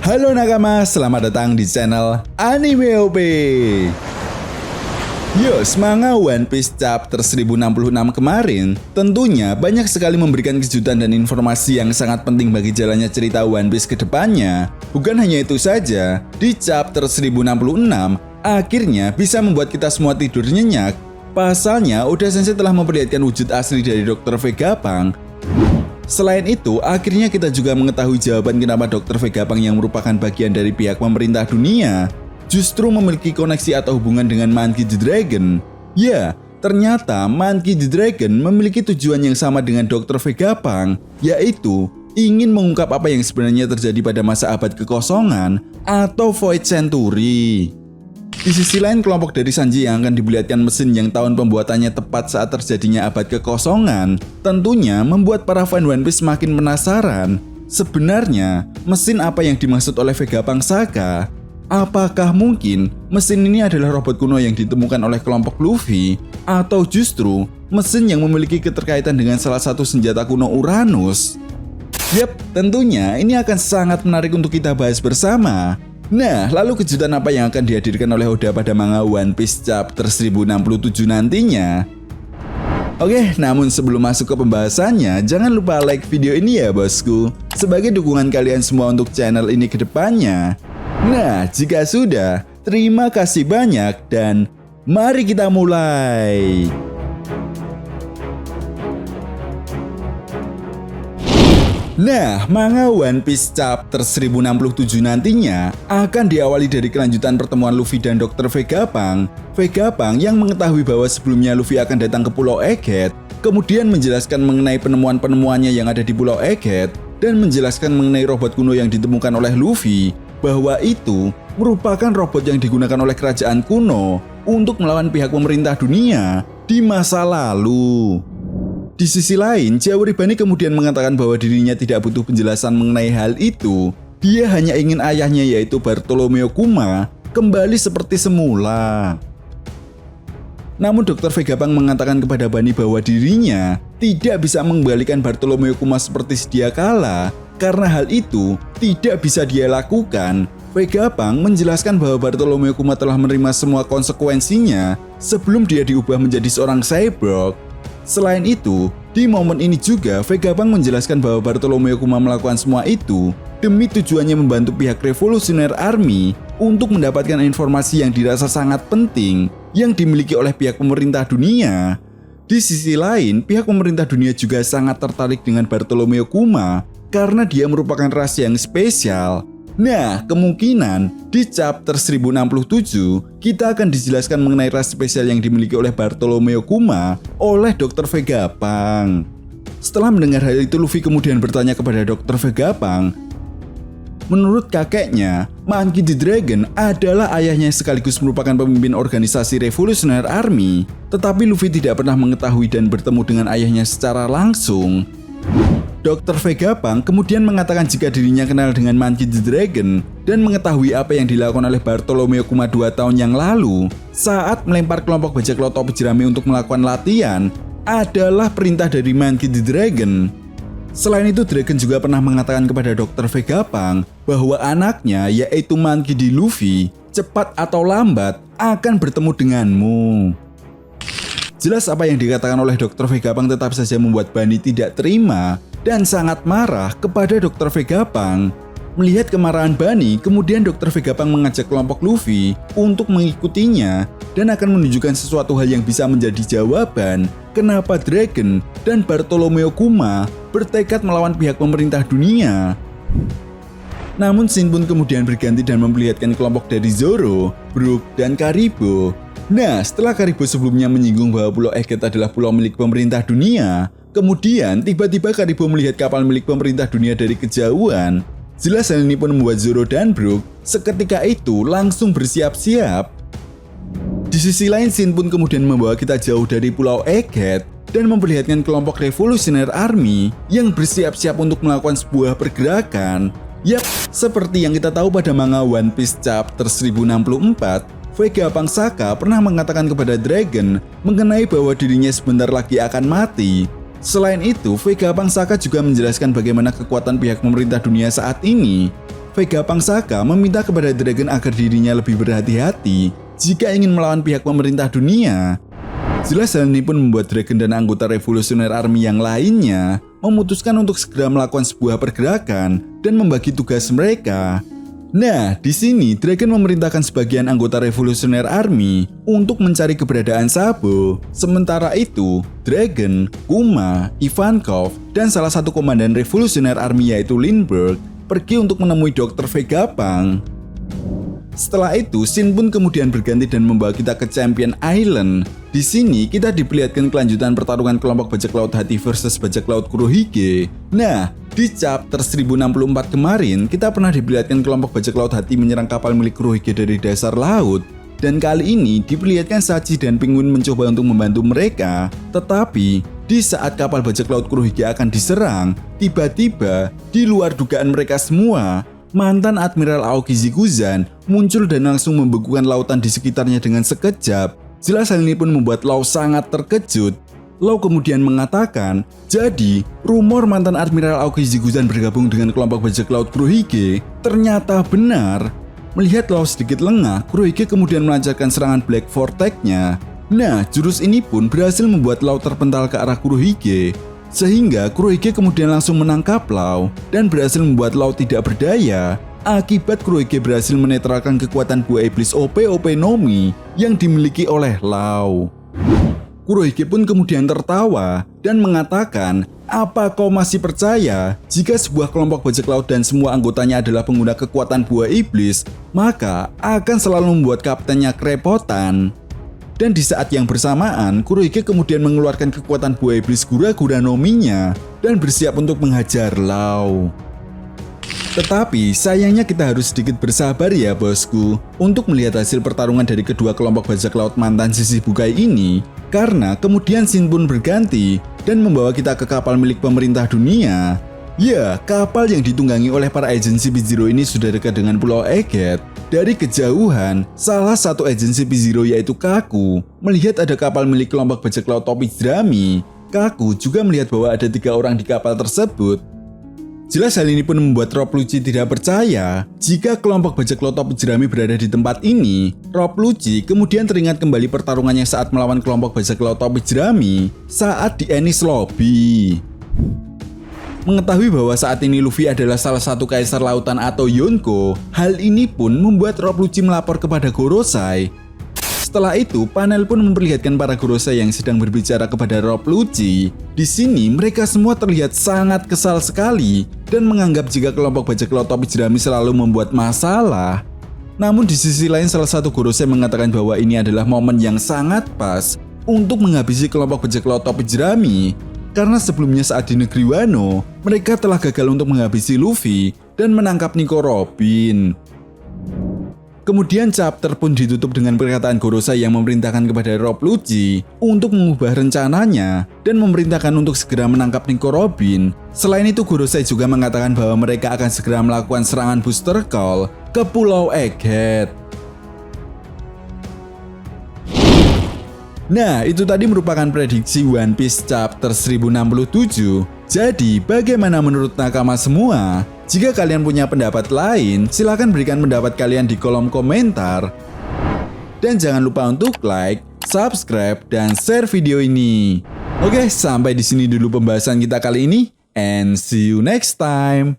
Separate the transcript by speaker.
Speaker 1: Halo nakama, selamat datang di channel Anime OP. Manga One Piece chapter 1066 kemarin tentunya banyak sekali memberikan kejutan dan informasi yang sangat penting bagi jalannya cerita One Piece ke depannya. Bukan hanya itu saja, di chapter 1066 akhirnya bisa membuat kita semua tidur nyenyak. Pasalnya, Oda Sensei telah memperlihatkan wujud asli dari Dr. Vegapunk. Selain itu, akhirnya kita juga mengetahui jawaban kenapa Dr. Vegapunk yang merupakan bagian dari pihak pemerintah dunia justru memiliki koneksi atau hubungan dengan Monkey D. Dragon. Ya, ternyata Monkey D. Dragon memiliki tujuan yang sama dengan Dr. Vegapunk, yaitu ingin mengungkap apa yang sebenarnya terjadi pada masa abad kekosongan atau Void Century. Di sisi lain, kelompok dari Sanji yang akan diperlihatkan mesin yang tahun pembuatannya tepat saat terjadinya abad kekosongan tentunya membuat para fan One Piece semakin penasaran. Sebenarnya, mesin apa yang dimaksud oleh Vegapunk Saga? Apakah mungkin mesin ini adalah robot kuno yang ditemukan oleh kelompok Luffy? Atau justru mesin yang memiliki keterkaitan dengan salah satu senjata kuno Uranus? Yap, tentunya ini akan sangat menarik untuk kita bahas bersama. Nah, lalu kejutan apa yang akan dihadirkan oleh Oda pada manga One Piece chapter 1067 nantinya? Oke, namun sebelum masuk ke pembahasannya, jangan lupa like video ini ya bosku, sebagai dukungan kalian semua untuk channel ini ke depannya. Nah, jika sudah, terima kasih banyak dan mari kita mulai. Nah, manga One Piece chapter 1067 nantinya akan diawali dari kelanjutan pertemuan Luffy dan Dr. Vegapunk. Vegapunk yang mengetahui bahwa sebelumnya Luffy akan datang ke Pulau Egghead, kemudian menjelaskan mengenai penemuan-penemuannya yang ada di Pulau Egghead, dan menjelaskan mengenai robot kuno yang ditemukan oleh Luffy, bahwa itu merupakan robot yang digunakan oleh kerajaan kuno untuk melawan pihak pemerintah dunia di masa lalu. Di sisi lain, Chiaori-bane kemudian mengatakan bahwa dirinya tidak butuh penjelasan mengenai hal itu. Dia hanya ingin ayahnya yaitu Bartolomeo Kuma kembali seperti semula. Namun Dr. Vegapunk mengatakan kepada Bani bahwa dirinya tidak bisa mengembalikan Bartolomeo Kuma seperti sedia kala. Karena hal itu tidak bisa dia lakukan, Vegapunk menjelaskan bahwa Bartolomeo Kuma telah menerima semua konsekuensinya sebelum dia diubah menjadi seorang cyborg. Selain itu, di momen ini juga Vegapunk menjelaskan bahwa Bartolomeo Kuma melakukan semua itu demi tujuannya membantu pihak Revolutionary Army untuk mendapatkan informasi yang dirasa sangat penting yang dimiliki oleh pihak pemerintah dunia. Di sisi lain, pihak pemerintah dunia juga sangat tertarik dengan Bartolomeo Kuma karena dia merupakan ras yang spesial. Nah, kemungkinan di chapter 1067 kita akan dijelaskan mengenai ras spesial yang dimiliki oleh Bartolomeo Kuma oleh Dr. Vegapunk. Setelah mendengar hal itu, Luffy kemudian bertanya kepada Dr. Vegapunk. Menurut kakeknya, Monkey D. Dragon adalah ayahnya sekaligus merupakan pemimpin organisasi Revolutionary Army, tetapi Luffy tidak pernah mengetahui dan bertemu dengan ayahnya secara langsung. Dr. Vegapunk kemudian mengatakan jika dirinya kenal dengan Monkey D. Dragon dan mengetahui apa yang dilakukan oleh Bartolomeo Kuma 2 tahun yang lalu saat melempar kelompok bajak laut topi jerami untuk melakukan latihan adalah perintah dari Monkey D. Dragon. Selain itu, Dragon juga pernah mengatakan kepada Dr. Vegapunk bahwa anaknya yaitu Monkey D. Luffy cepat atau lambat akan bertemu denganmu. Jelas apa yang dikatakan oleh Dr. Vegapunk tetap saja membuat Bani tidak terima dan sangat marah kepada Dr. Vegapunk. Melihat kemarahan Bani, kemudian Dr. Vegapunk mengajak kelompok Luffy untuk mengikutinya dan akan menunjukkan sesuatu hal yang bisa menjadi jawaban kenapa Dragon dan Bartolomeo Kuma bertekad melawan pihak pemerintah dunia. Namun Shin pun kemudian berganti dan memperlihatkan kelompok dari Zoro, Brook, dan Karibo. Nah, setelah Karibo sebelumnya menyinggung bahwa Pulau Egghead adalah pulau milik pemerintah dunia, kemudian tiba-tiba Karibo melihat kapal milik pemerintah dunia dari kejauhan. Jelas hal ini pun membuat Zoro dan Brook seketika itu langsung bersiap-siap. Di sisi lain, Shin pun kemudian membawa kita jauh dari Pulau Egghead dan memperlihatkan kelompok Revolutionary Army yang bersiap-siap untuk melakukan sebuah pergerakan. Yap, seperti yang kita tahu pada manga One Piece chapter 1064, Vegapunk Saka pernah mengatakan kepada Dragon mengenai bahwa dirinya sebentar lagi akan mati. Selain itu, Vegapunk Saka juga menjelaskan bagaimana kekuatan pihak pemerintah dunia saat ini. Vegapunk Saka meminta kepada Dragon agar dirinya lebih berhati-hati jika ingin melawan pihak pemerintah dunia. Jelas hal ini pun membuat Dragon dan anggota Revolutionary Army yang lainnya memutuskan untuk segera melakukan sebuah pergerakan dan membagi tugas mereka. Nah, di sini Dragon memerintahkan sebagian anggota Revolutionary Army untuk mencari keberadaan Sabo. Sementara itu, Dragon, Kuma, Ivankov, dan salah satu komandan Revolutionary Army yaitu Lindbergh pergi untuk menemui Dr. Vegapunk. Setelah itu, Shin pun kemudian berganti dan membawa kita ke Champion Island. Di sini kita diperlihatkan kelanjutan pertarungan kelompok bajak laut Hati versus bajak laut Kurohige. Nah, di chapter 1064 kemarin, kita pernah diperlihatkan kelompok bajak laut Hati menyerang kapal milik Kurohige dari dasar laut. Dan kali ini diperlihatkan Shachi dan Penguin mencoba untuk membantu mereka. Tetapi, di saat kapal bajak laut Kurohige akan diserang, tiba-tiba di luar dugaan mereka semua, mantan Admiral Aoki Zikuzan muncul dan langsung membekukan lautan di sekitarnya dengan sekejap. Jelas hal ini pun membuat Law sangat terkejut. Law kemudian mengatakan, jadi rumor mantan Admiral Aoki Zikuzan bergabung dengan kelompok bajak laut Kurohige ternyata benar. Melihat Law sedikit lengah, Kurohige kemudian melancarkan serangan Black Vortex-nya. Nah, jurus ini pun berhasil membuat Law terpental ke arah Kurohige, sehingga Kurohige kemudian langsung menangkap Law dan berhasil membuat Law tidak berdaya. Akibat Kurohige berhasil menetralkan kekuatan buah iblis OP Nomi yang dimiliki oleh Law. Kurohige pun kemudian tertawa dan mengatakan, apa kau masih percaya jika sebuah kelompok bajak laut dan semua anggotanya adalah pengguna kekuatan buah iblis, maka akan selalu membuat kaptennya kerepotan. Dan di saat yang bersamaan, Kurohige kemudian mengeluarkan kekuatan buah iblis Gura-Gura Nominya dan bersiap untuk menghajar Law. Tetapi sayangnya kita harus sedikit bersabar ya bosku untuk melihat hasil pertarungan dari kedua kelompok bajak laut mantan Shichibukai ini, karena kemudian Shin pun berganti dan membawa kita ke kapal milik pemerintah dunia. Ya, kapal yang ditunggangi oleh para agensi P-Zero ini sudah dekat dengan Pulau Egghead. Dari kejauhan, salah satu agensi P-Zero yaitu Kaku melihat ada kapal milik kelompok bajak laut Topi Jerami. Kaku juga melihat bahwa ada 3 orang di kapal tersebut. Jelas hal ini pun membuat Rob Lucci tidak percaya jika kelompok bajak laut Topi Jerami berada di tempat ini. Rob Lucci kemudian teringat kembali pertarungannya saat melawan kelompok bajak laut Topi Jerami saat di Enies Lobby. Mengetahui bahwa saat ini Luffy adalah salah satu kaisar lautan atau Yonko, hal ini pun membuat Rob Lucci melapor kepada Gorosei. Setelah itu, panel pun memperlihatkan para Gorosei yang sedang berbicara kepada Rob Lucci. Di sini, mereka semua terlihat sangat kesal sekali dan menganggap jika kelompok bajak laut Topi Jerami selalu membuat masalah. Namun di sisi lain, salah satu Gorosei mengatakan bahwa ini adalah momen yang sangat pas untuk menghabisi kelompok bajak laut Topi Jerami. Karena sebelumnya saat di negeri Wano, mereka telah gagal untuk menghabisi Luffy dan menangkap Nico Robin. Kemudian chapter pun ditutup dengan perkataan Gorosei yang memerintahkan kepada Rob Lucci untuk mengubah rencananya dan memerintahkan untuk segera menangkap Nico Robin. Selain itu, Gorosei juga mengatakan bahwa mereka akan segera melakukan serangan booster call ke Pulau Egghead. Nah, itu tadi merupakan prediksi One Piece chapter 1067. Jadi, bagaimana menurut nakama semua? Jika kalian punya pendapat lain, silahkan berikan pendapat kalian di kolom komentar. Dan jangan lupa untuk like, subscribe, dan share video ini. Oke, sampai di sini dulu pembahasan kita kali ini, and see you next time.